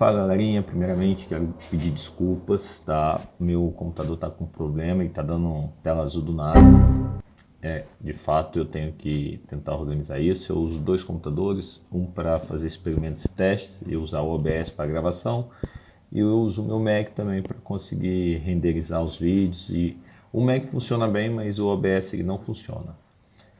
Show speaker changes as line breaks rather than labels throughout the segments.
Fala galerinha, primeiramente quero pedir desculpas, tá? Meu computador tá com problema e tá dando tela azul do nada. De fato eu tenho que tentar organizar isso. Eu uso dois computadores, um para fazer experimentos e testes e usar o OBS para gravação, e eu uso o meu Mac também para conseguir renderizar os vídeos. E o Mac funciona bem, mas o OBS ele não funciona.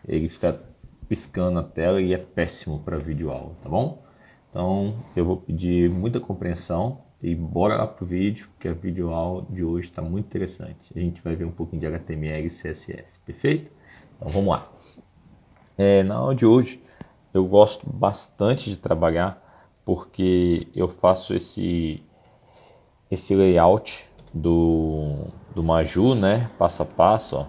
Ele fica piscando a tela e é péssimo para vídeo aula, tá bom? Então eu vou pedir muita compreensão e bora lá pro vídeo, que a vídeo aula de hoje está muito interessante. A gente vai ver um pouquinho de HTML e CSS, perfeito? Então vamos lá. Na aula de hoje eu gosto bastante de trabalhar porque eu faço esse layout do Maju, né? Passo a passo, ó,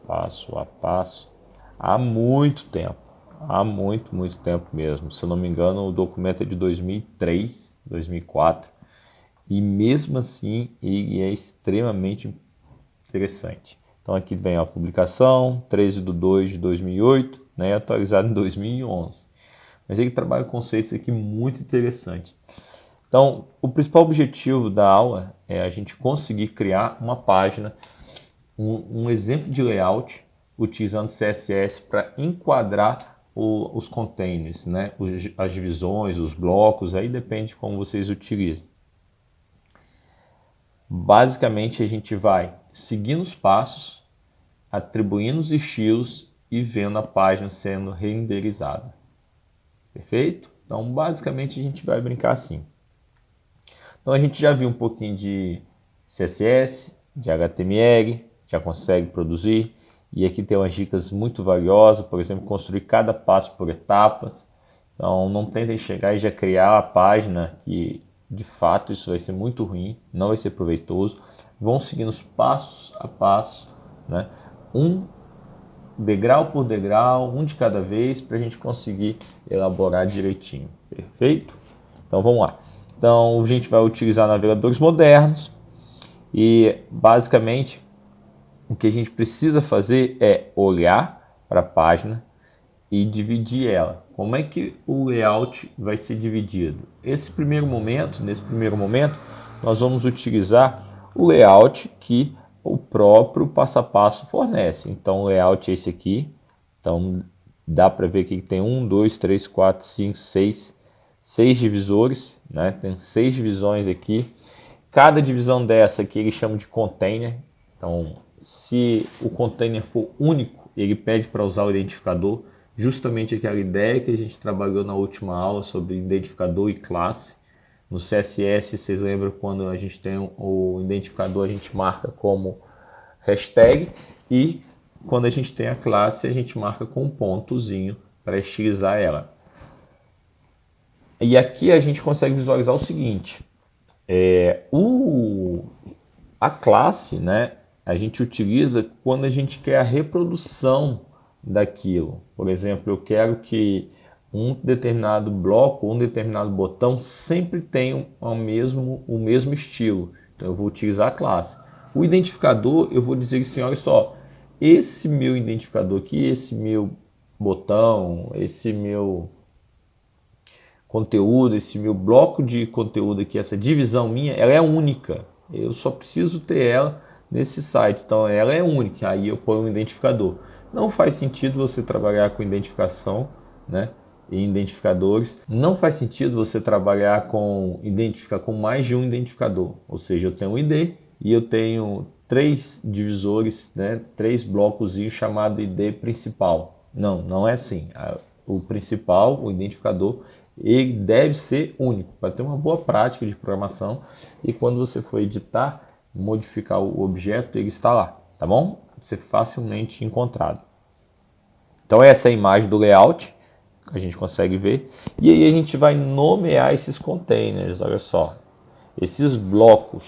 passo a passo, há muito tempo. Há muito tempo mesmo. Se eu não me engano, o documento é de 2003, 2004. E mesmo assim, ele é extremamente interessante. Então aqui vem a publicação, 13/2/2008, né, atualizado em 2011. Mas ele trabalha conceitos aqui muito interessantes. Então, o principal objetivo da aula é a gente conseguir criar uma página, um exemplo de layout utilizando CSS para enquadrar os containers, né? As divisões, os blocos, aí depende de como vocês utilizam. Basicamente a gente vai seguindo os passos, atribuindo os estilos e vendo a página sendo renderizada. Perfeito? Então basicamente a gente vai brincar assim. Então a gente já viu um pouquinho de CSS, de HTML, já consegue produzir. E aqui tem umas dicas muito valiosas, por exemplo, construir cada passo por etapas. Então não tentem chegar e já criar a página, que de fato isso vai ser muito ruim, não vai ser proveitoso. Vão seguindo os passos a passo, né? Um degrau por degrau, um de cada vez, para a gente conseguir elaborar direitinho. Perfeito? Então vamos lá. Então a gente vai utilizar navegadores modernos e basicamente o que a gente precisa fazer é olhar para a página e dividir ela. Como é que o layout vai ser dividido? Nesse primeiro momento, nós vamos utilizar o layout que o próprio passo a passo fornece. Então o layout é esse aqui. Então dá para ver que tem 1, 2, 3, 4, 5, 6 divisores, né? Tem 6 divisões aqui. Cada divisão dessa aqui ele chama de container. Então, se o container for único, ele pede para usar o identificador, justamente aquela ideia que a gente trabalhou na última aula sobre identificador e classe. No CSS, vocês lembram quando a gente tem o identificador, a gente marca como hashtag, e quando a gente tem a classe, a gente marca com um pontozinho para estilizar ela. E aqui a gente consegue visualizar o seguinte: a classe, né, a gente utiliza quando a gente quer a reprodução daquilo. Por exemplo, eu quero que um determinado bloco, um determinado botão sempre tenha o mesmo estilo. Então eu vou utilizar a classe. O identificador, eu vou dizer assim, olha só, esse meu identificador aqui, esse meu botão, esse meu conteúdo, esse meu bloco de conteúdo aqui, essa divisão minha, ela é única. Eu só preciso ter ela nesse site. Então ela é única. Aí eu ponho um identificador. Não faz sentido você trabalhar com identificação, né? E identificadores. Não faz sentido você trabalhar com mais de um identificador. Ou seja, eu tenho um ID e eu tenho 3 divisores, né? 3 blocos chamado ID principal. Não, não é assim. O principal, o identificador, ele deve ser único para ter uma boa prática de programação, e quando você for editar, modificar o objeto, ele está lá, tá bom? Ser facilmente encontrado. Então essa é a imagem do layout que a gente consegue ver, e aí a gente vai nomear esses containers. Olha só, esses blocos.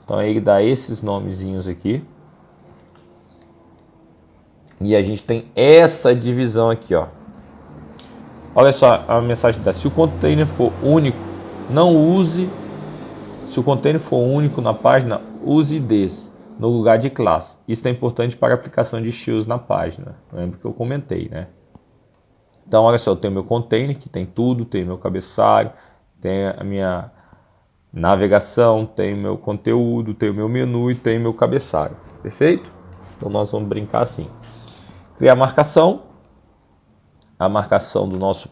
Então ele dá esses nomezinhos aqui, e a gente tem essa divisão aqui, ó. Olha só a mensagem da: se o container for único, não use. Se o container for único na página, use IDs no lugar de classe. Isso é importante para a aplicação de estilos na página. Lembra que eu comentei, né? Então, olha só, eu tenho meu container que tem tudo, tem meu cabeçalho, tem a minha navegação, tenho meu conteúdo, tenho meu menu e tenho meu cabeçalho. Perfeito? Então nós vamos brincar assim. Criar marcação. A marcação do nosso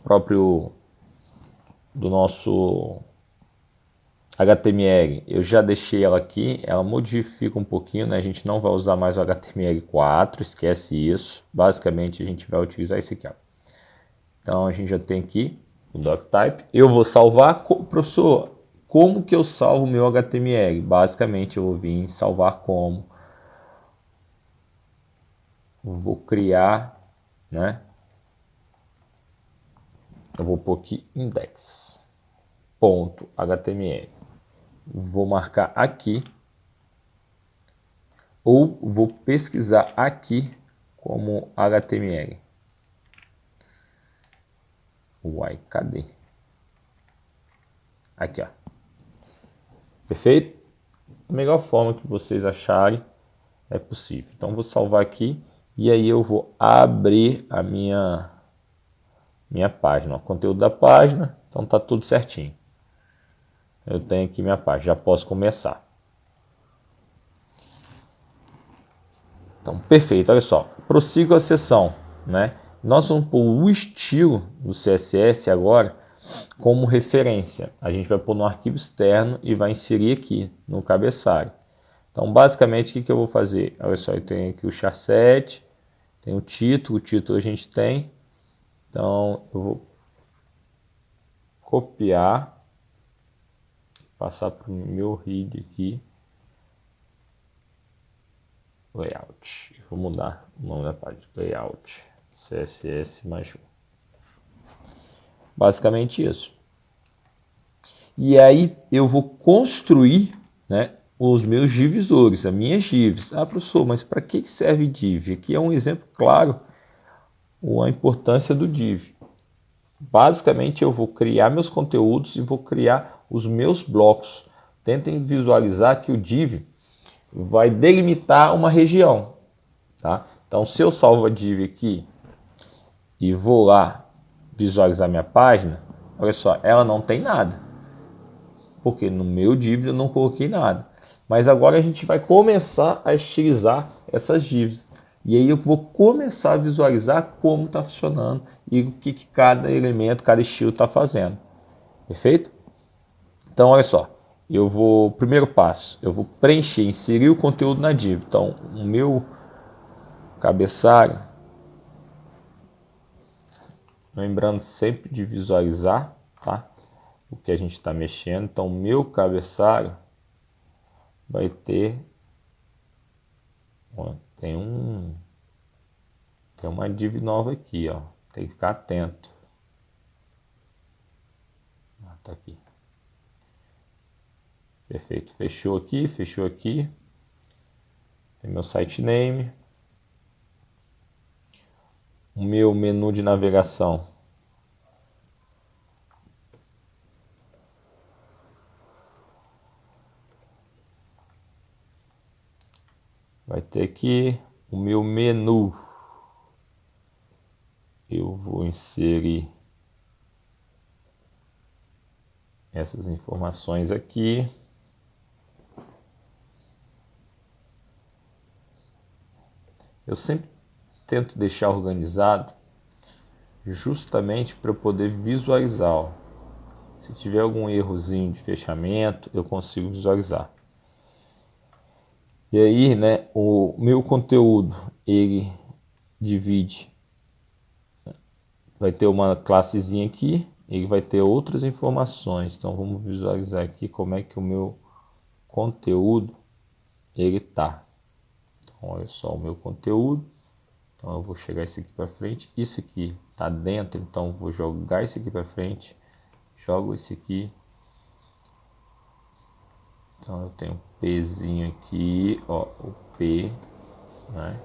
HTML, eu já deixei ela aqui, ela modifica um pouquinho, né? A gente não vai usar mais o HTML4, esquece isso. Basicamente a gente vai utilizar esse aqui, ó. Então a gente já tem aqui o doctype. Eu vou salvar, professor, como que eu salvo o meu HTML? Basicamente eu vou vir em salvar como. Eu vou criar, né? Eu vou pôr aqui index.html. Vou marcar aqui, ou vou pesquisar aqui como HTML. Uai, cadê? Aqui, ó. Perfeito? Da melhor forma que vocês acharem é possível. Então vou salvar aqui e aí eu vou abrir a minha página, o conteúdo da página. Então tá tudo certinho. Eu tenho aqui minha página, já posso começar. Então, perfeito, olha só, prossigo a sessão, né? Nós vamos pôr o estilo do CSS agora como referência. A gente vai pôr no arquivo externo e vai inserir aqui no cabeçalho. Então, basicamente, o que eu vou fazer? Olha só, eu tenho aqui o charset, tem o título a gente tem. Então, eu vou copiar, passar para o meu read aqui, layout. Vou mudar o nome da página, layout, CSS Maju. Basicamente isso. E aí eu vou construir, né, os meus divisores, as minhas divs. Ah, professor, mas para que serve div? Aqui é um exemplo claro a importância do div. Basicamente eu vou criar meus conteúdos e vou criar os meus blocos. Tentem visualizar que o div vai delimitar uma região, tá? Então se eu salvo a div aqui e vou lá visualizar minha página, olha só, ela não tem nada. Porque no meu div eu não coloquei nada. Mas agora a gente vai começar a estilizar essas divs. E aí eu vou começar a visualizar como está funcionando e o que cada elemento, cada estilo está fazendo. Perfeito? Então, olha só. Primeiro passo, eu vou preencher, inserir o conteúdo na div. Então, o meu cabeçalho, lembrando sempre de visualizar, tá? O que a gente está mexendo. Então, o meu cabeçalho vai ter, ó, tem uma div nova aqui, ó. Tem que ficar atento. Tá aqui. Perfeito. Fechou aqui, fechou aqui. Tem meu site name. O meu menu de navegação. Vai ter aqui o meu menu. Eu vou inserir essas informações aqui. Eu sempre tento deixar organizado justamente para eu poder visualizar. Ó. Se tiver algum errozinho de fechamento, eu consigo visualizar. E aí, né, o meu conteúdo, ele divide. Vai ter uma classezinha aqui, ele vai ter outras informações. Então vamos visualizar aqui como é que o meu conteúdo ele tá. Então olha só o meu conteúdo. Então eu vou chegar esse aqui para frente. Isso aqui tá dentro, então vou jogar esse aqui para frente. Jogo esse aqui. Então eu tenho um Pzinho aqui, ó, o P, né?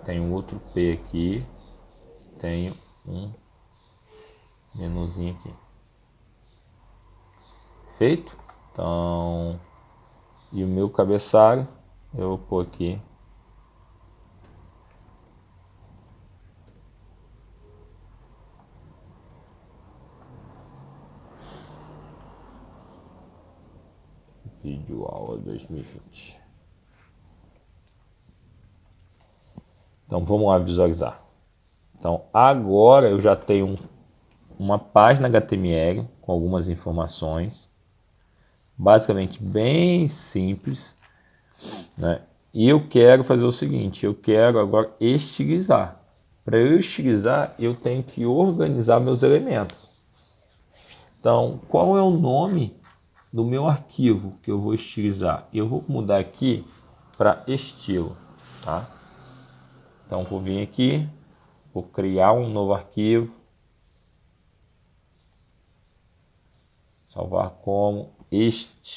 Tem um outro P aqui, tenho um menuzinho aqui. Feito? Então, e o meu cabeçalho, eu vou pôr aqui Vídeo aula 2020. Então vamos lá visualizar. Então agora eu já tenho uma página HTML com algumas informações, basicamente bem simples, né? E eu quero fazer o seguinte, eu quero agora estilizar. Para eu estilizar, eu tenho que organizar meus elementos. Então, qual é o nome do meu arquivo que eu vou estilizar? Eu vou mudar aqui para estilo, tá? Então, vou vir aqui, vou criar um novo arquivo, salvar como estilo.css,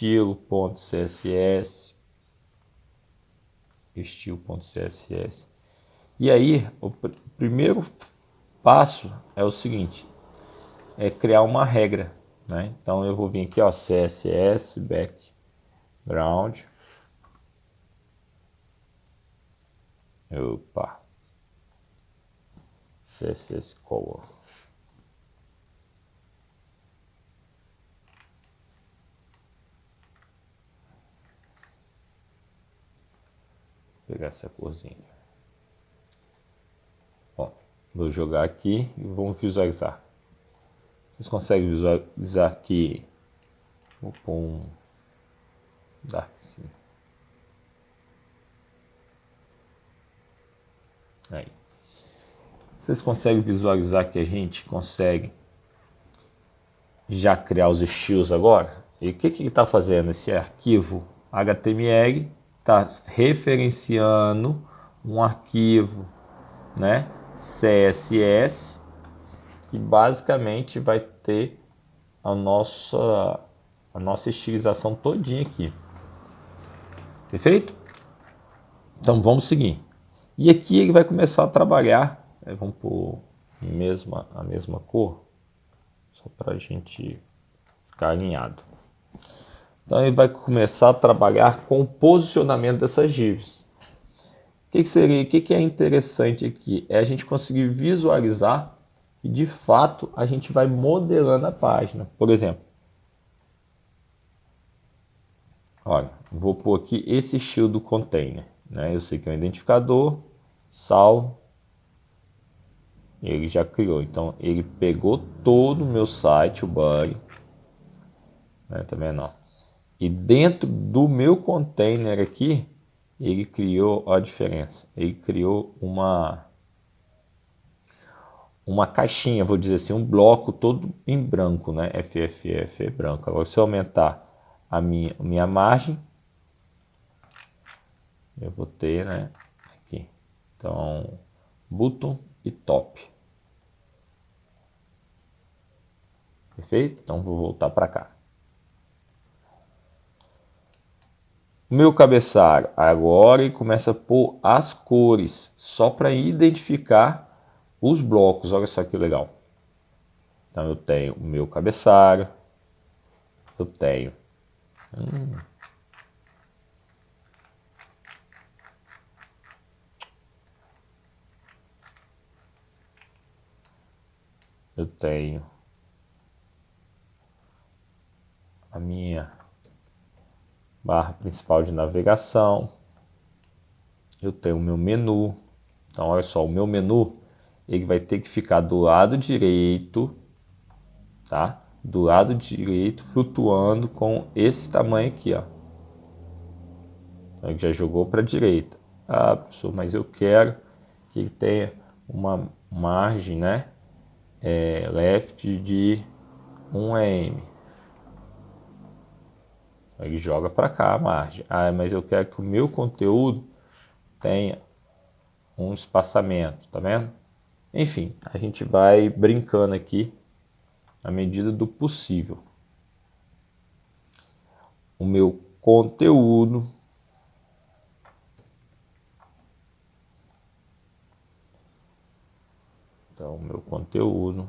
estilo.css. E aí, o primeiro passo é o seguinte, é criar uma regra, né? Então eu vou vir aqui, ó, CSS background, opa, CSS color. Vou pegar essa corzinha. Ó, vou jogar aqui e vamos visualizar. Vocês conseguem visualizar aqui? Vou pôr um dark sim. Aí. Vocês conseguem visualizar que a gente consegue já criar os estilos agora? E o que que está fazendo? Esse arquivo HTML está referenciando um arquivo, né, CSS, que basicamente vai ter a nossa estilização todinha aqui. Perfeito? Então vamos seguir. E aqui ele vai começar a trabalhar, vamos pôr a mesma cor, só para a gente ficar alinhado. Então ele vai começar a trabalhar com o posicionamento dessas divs. O que é interessante aqui? É a gente conseguir visualizar e de fato a gente vai modelando a página. Por exemplo, olha, vou pôr aqui esse estilo do container, né? Eu sei que é um identificador, salvo, ele já criou. Então ele pegou todo o meu site, o body, né? Tá vendo? Ó. E dentro do meu container aqui, ele criou, ó a diferença, ele criou uma caixinha, vou dizer assim, um bloco todo em branco, né? FFF é branco. Agora se eu aumentar a minha margem, eu vou ter, né, aqui. Então, bottom e top. Perfeito? Então vou voltar para cá. O meu cabeçalho agora ele começa a pôr as cores, só para identificar os blocos. Olha só que legal. Então eu tenho o meu cabeçalho, eu tenho eu tenho a minha barra principal de navegação, eu tenho o meu menu. Então olha só, o meu menu ele vai ter que ficar do lado direito, tá? Do lado direito flutuando com esse tamanho aqui, ó. Então ele já jogou para a direita. Ah, professor, mas eu quero que ele tenha uma margem, né? Left de 1 em. Ele joga para cá a margem. Ah, mas eu quero que o meu conteúdo tenha um espaçamento, tá vendo? Enfim, a gente vai brincando aqui à medida do possível. O meu conteúdo, então o meu conteúdo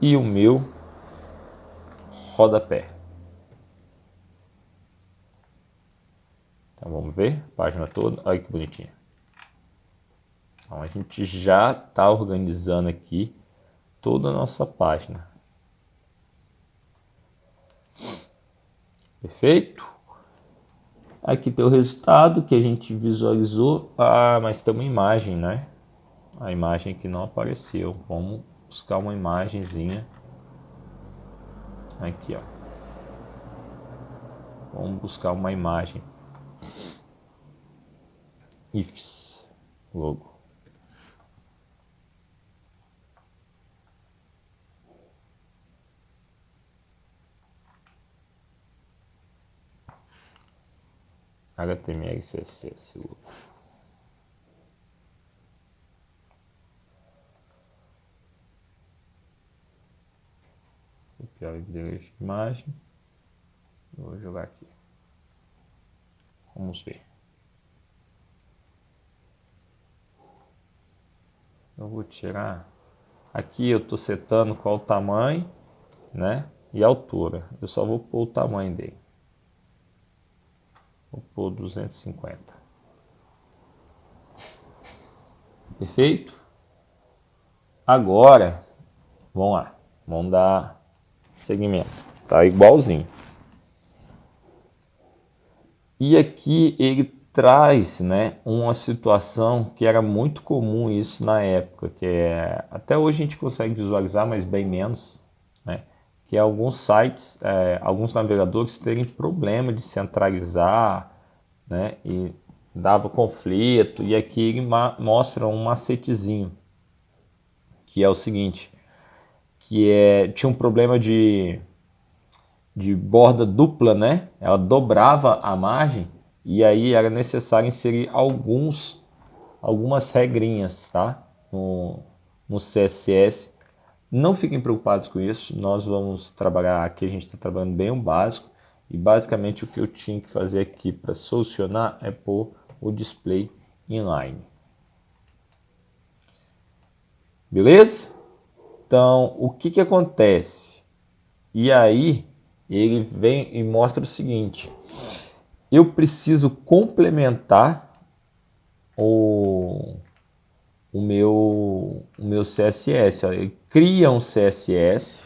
e o meu rodapé. Então vamos ver a página toda. Olha que bonitinha. Então a gente já está organizando aqui toda a nossa página. Perfeito? Aqui tem o resultado que a gente visualizou. Ah, mas tem uma imagem, né? A imagem que não apareceu. Vamos buscar uma imagenzinha. Aqui, ó. Vamos buscar uma imagem. Ifs. Logo. HTML, CSS. Logo. Copiar o endereço de imagem. Vou jogar aqui. Vamos ver. Eu vou tirar. Aqui eu estou setando qual o tamanho, né? E a altura. Eu só vou pôr o tamanho dele. Vou pôr 250. Perfeito? Agora, vamos lá. Vamos dar segmento. Tá igualzinho. E aqui ele traz, né, uma situação que era muito comum isso na época, que é, até hoje a gente consegue visualizar, mas bem menos, né, que é alguns sites, alguns navegadores terem problema de centralizar, né, e dava conflito, e aqui ele mostra um macetezinho, que é o seguinte, tinha um problema de borda dupla, né? Ela dobrava a margem e aí era necessário inserir algumas regrinhas, tá? No CSS. Não fiquem preocupados com isso, nós vamos trabalhar aqui, a gente está trabalhando bem o básico e basicamente o que eu tinha que fazer aqui para solucionar é pôr o display inline. Beleza? Então, o que que acontece? E aí, ele vem e mostra o seguinte: eu preciso complementar o meu CSS. Ó. Ele cria um CSS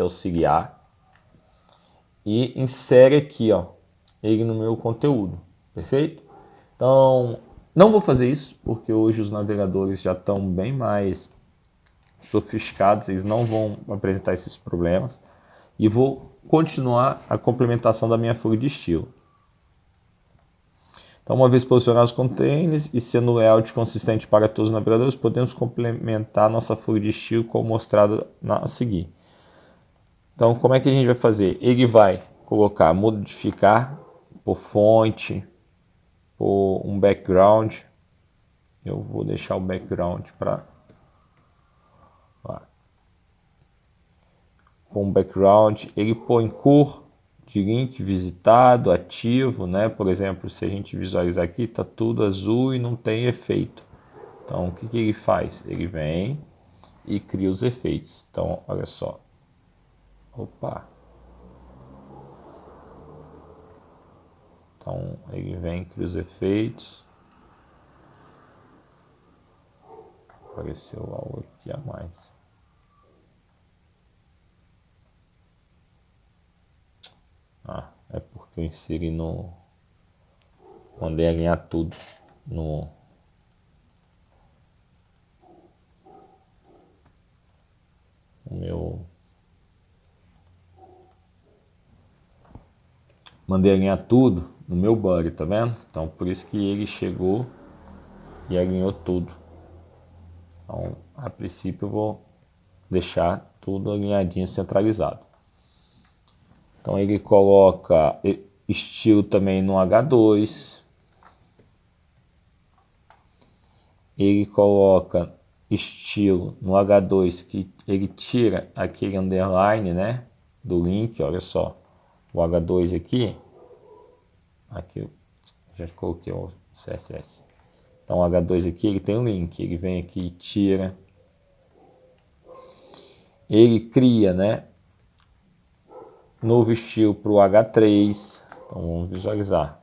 auxiliar e insere aqui, ó, ele no meu conteúdo. Perfeito? Então, não vou fazer isso, porque hoje os navegadores já estão bem mais sofisticados, eles não vão apresentar esses problemas. E vou continuar a complementação da minha folha de estilo. Então, uma vez posicionados os containers e sendo o layout consistente para todos os navegadores, podemos complementar nossa folha de estilo como mostrado a seguir. Então, como é que a gente vai fazer? Ele vai colocar, modificar por fonte, por um background. Eu vou deixar o background para com background, ele põe cor de link visitado, ativo, né? Por exemplo, se a gente visualizar aqui, tá tudo azul e não tem efeito. Então, o que que ele faz? Ele vem e cria os efeitos. Então, olha só. Opa. Então, ele vem e cria os efeitos. Apareceu algo aqui a mais. É porque eu inseri no... Mandei alinhar tudo no... meu... Mandei alinhar tudo no meu body, tá vendo? Então, por isso que ele chegou e alinhou tudo. Então, a princípio eu vou deixar tudo alinhadinho, centralizado. Então ele coloca estilo também no H2. Ele coloca estilo no H2 que ele tira aquele underline, né, do link, olha só. O H2 aqui já coloquei o CSS. Então o H2 aqui ele tem um link, ele vem aqui e tira. Ele cria, né, novo estilo para o H3. Então vamos visualizar.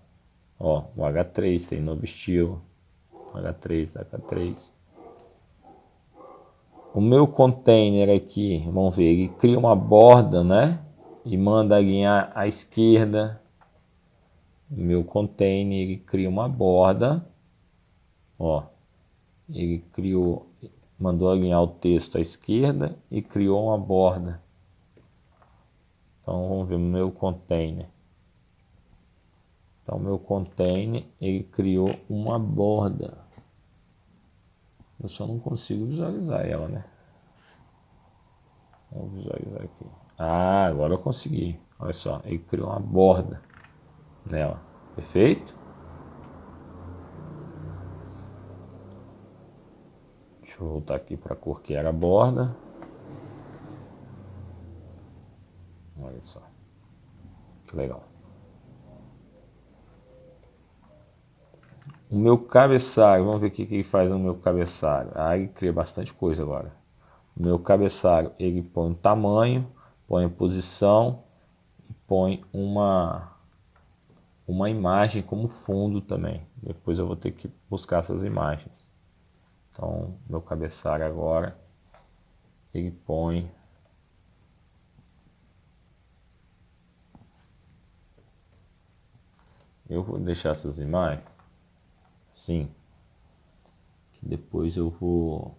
Ó, o H3 tem novo estilo. H3, H3. O meu container aqui, vamos ver, ele cria uma borda, né? e manda alinhar à esquerda o meu container, ele cria uma borda, ó, ele criou, mandou alinhar o texto à esquerda e criou uma borda. Então vamos ver o meu container. Então meu container, ele criou uma borda. Eu só não consigo visualizar ela, né? Vamos visualizar aqui. Ah, agora eu consegui. Olha só, ele criou uma borda nela. Perfeito? Deixa eu voltar aqui para a cor que era a borda. Olha só. Que legal. O meu cabeçalho, vamos ver o que ele faz no meu cabeçalho. Ah, ele cria bastante coisa agora. O meu cabeçalho, ele põe um tamanho, põe a posição e põe uma imagem como fundo também. Depois eu vou ter que buscar essas imagens. Então, meu cabeçalho agora, ele põe eu vou deixar essas imagens assim, que depois eu vou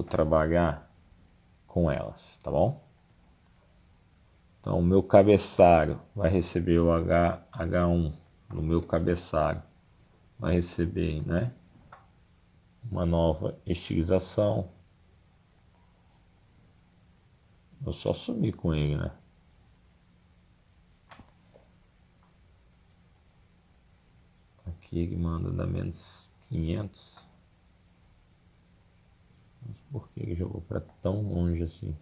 trabalhar com elas, tá bom? Então, o meu cabeçalho vai receber o H1 no meu cabeçalho, vai receber, né, uma nova estilização. Eu só sumi com ele, né? Aqui ele manda dar menos 500. Mas por que ele jogou para tão longe assim?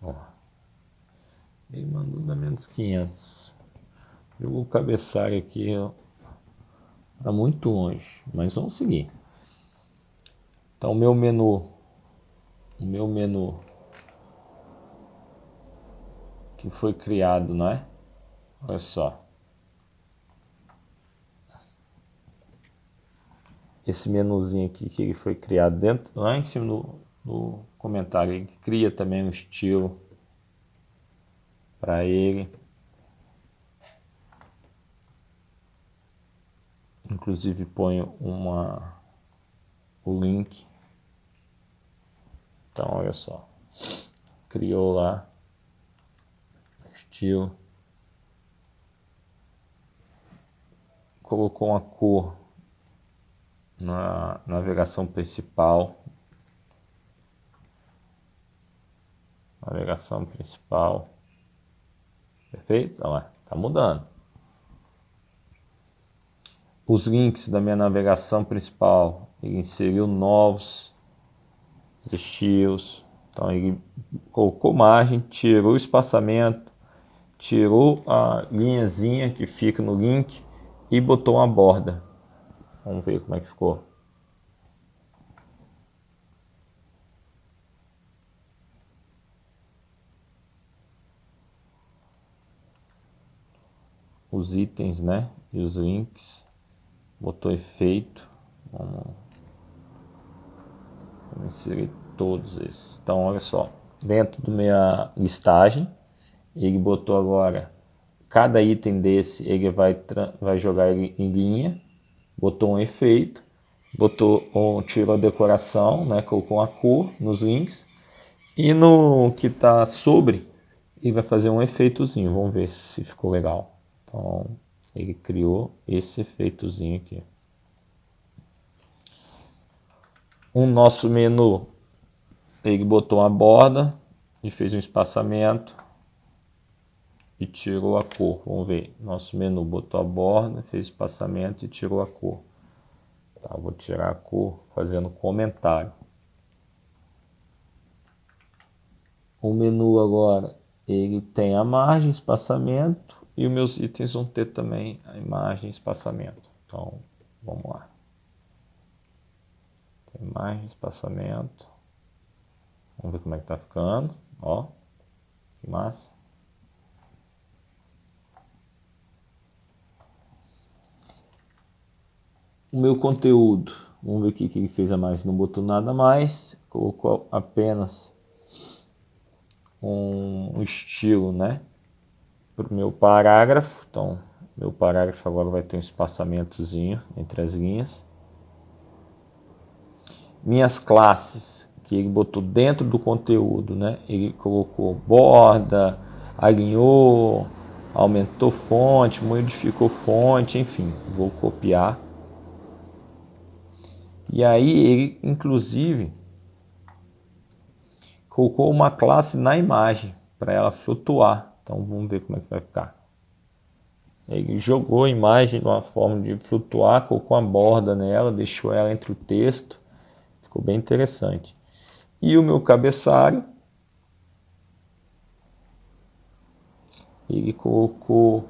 Ó, ele mandou dar menos 500. Jogou o cabeçalho aqui para muito longe, mas vamos seguir. Então, o meu menu que foi criado, né? Olha só. Esse menuzinho aqui que ele foi criado dentro, lá em cima no comentário, ele cria também um estilo para ele. Inclusive põe o link. Então, olha só. Criou lá estilo. Colocou uma cor na navegação principal. Navegação principal. Perfeito? Olha lá, tá mudando. Os links da minha navegação principal, ele inseriu novos estilos. Então ele colocou margem, tirou o espaçamento, tirou a linhazinha que fica no link e botou uma borda. Vamos ver como é que ficou. Os itens, né? E os links. Botou efeito. Vamos inserir todos esses. Então, olha só. Dentro da minha listagem, ele botou agora cada item desse, ele vai jogar ele em linha. Botou um efeito. Tirou a decoração, né? Colocou uma cor nos links. E no que está sobre, ele vai fazer um efeitozinho. Vamos ver se ficou legal. Então, ele criou esse efeitozinho aqui. O nosso menu, ele botou uma borda e fez um espaçamento e tirou a cor. Vamos ver. Nosso menu botou a borda, fez espaçamento e tirou a cor. Tá, vou tirar a cor fazendo comentário. O menu agora, ele tem a margem, espaçamento, e os meus itens vão ter também a imagem e espaçamento. Então, vamos lá. Tem imagem, espaçamento. Vamos ver como é que tá ficando. Ó, massa. O meu conteúdo, vamos ver o que ele fez a mais. Não botou nada mais, colocou apenas um estilo, né, para o meu parágrafo. Então, meu parágrafo agora vai ter um espaçamentozinho entre as linhas. Minhas classes, que ele botou dentro do conteúdo, né? Ele colocou borda, alinhou, aumentou fonte, modificou fonte, enfim, vou copiar. E aí ele, inclusive, colocou uma classe na imagem para ela flutuar. Então vamos ver como é que vai ficar. Ele jogou a imagem de uma forma de flutuar, colocou uma borda nela, deixou ela entre o texto. Ficou bem interessante. E o meu cabeçalho, ele colocou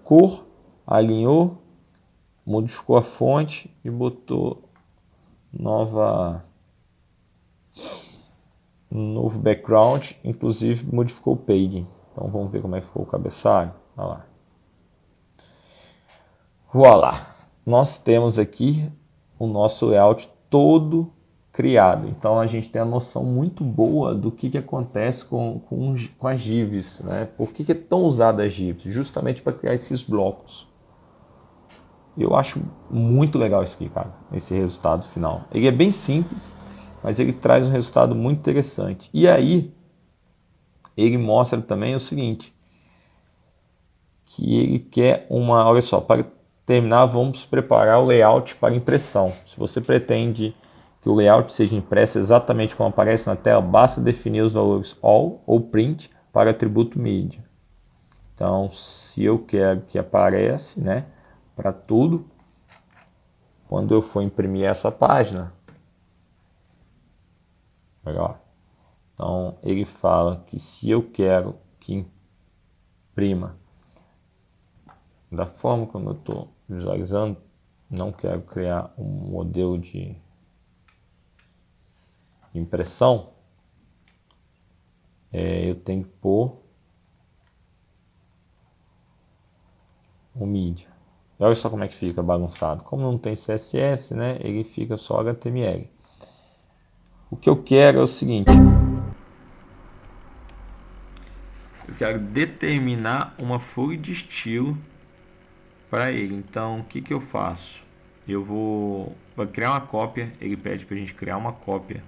cor, alinhou, modificou a fonte e botou novo background, inclusive modificou o padding. Então vamos ver como é que ficou o cabeçalho. Olha lá. Voilá! Nós temos aqui o nosso layout todo criado. Então a gente tem a noção muito boa do que acontece com as GIFs, né? Por que é tão usada as GIFs? Justamente para criar esses blocos. Eu acho muito legal isso aqui, cara, esse resultado final. Ele é bem simples, mas ele traz um resultado muito interessante. E aí, ele mostra também o seguinte, que ele quer uma... Olha só, para terminar, vamos preparar o layout para impressão. Se você pretende que o layout seja impresso exatamente como aparece na tela, basta definir os valores all ou print para o atributo media. Então, se eu quero que apareça, né, para tudo, quando eu for imprimir essa página, melhor. Então, ele fala que se eu quero que imprima da forma como eu estou visualizando, não quero criar um modelo de impressão, eu tenho que pôr o mídia. E olha só como é que fica bagunçado. Como não tem CSS, né, ele fica só HTML. O que eu quero é o seguinte. Eu quero determinar uma folha de estilo para ele. Então, o que eu faço? Eu vou criar uma cópia. Ele pede para a gente criar uma cópia,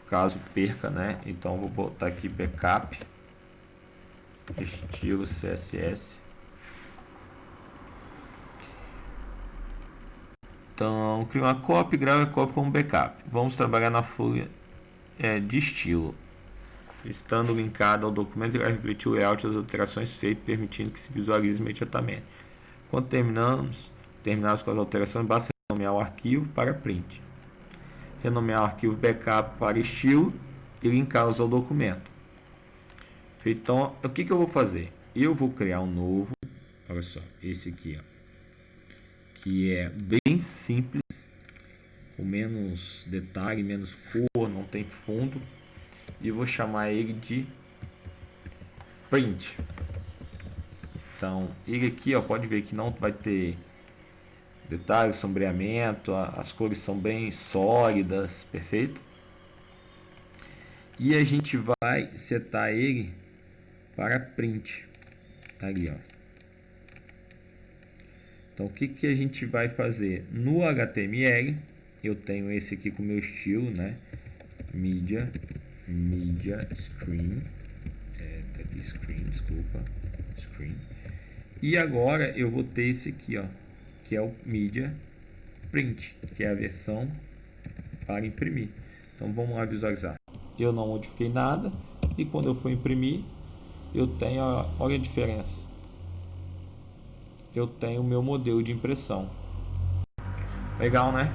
caso perca, né? Então, vou botar aqui backup estilo CSS. Então, crio uma cópia e gravo a cópia como backup. Vamos trabalhar na folha de estilo. Estando linkado ao documento, ele vai refletir o layout das alterações feitas, permitindo que se visualize imediatamente. Quando terminarmos com as alterações, basta renomear o arquivo para print. Renomear o arquivo backup para estilo e linká-los ao documento. Então, o que eu vou fazer? Eu vou criar um novo, olha só, esse aqui, ó, que é bem simples, com menos detalhe, menos cor, não tem fundo, e vou chamar ele de print. Então, ele aqui, ó, pode ver que não vai ter detalhe, sombreamento, as cores são bem sólidas, perfeito? E a gente vai setar ele para print, ali, ó. Então, o que a gente vai fazer? No HTML, eu tenho esse aqui com o meu estilo, né? Media Screen. Tá aqui Screen, desculpa. Screen. E agora eu vou ter esse aqui, ó, que é o Media Print, que é a versão para imprimir. Então, vamos lá visualizar. Eu não modifiquei nada e quando eu for imprimir, eu tenho, olha a diferença. Eu tenho o meu modelo de impressão. Legal, né?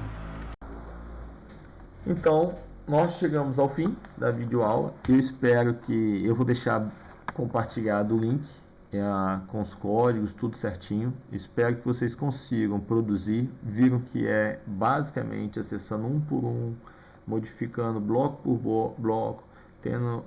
Então, nós chegamos ao fim da videoaula. Eu espero que... Eu vou deixar compartilhado o link com os códigos, tudo certinho. Espero que vocês consigam produzir. Viram que é basicamente acessando um por um, modificando bloco por bloco, tendo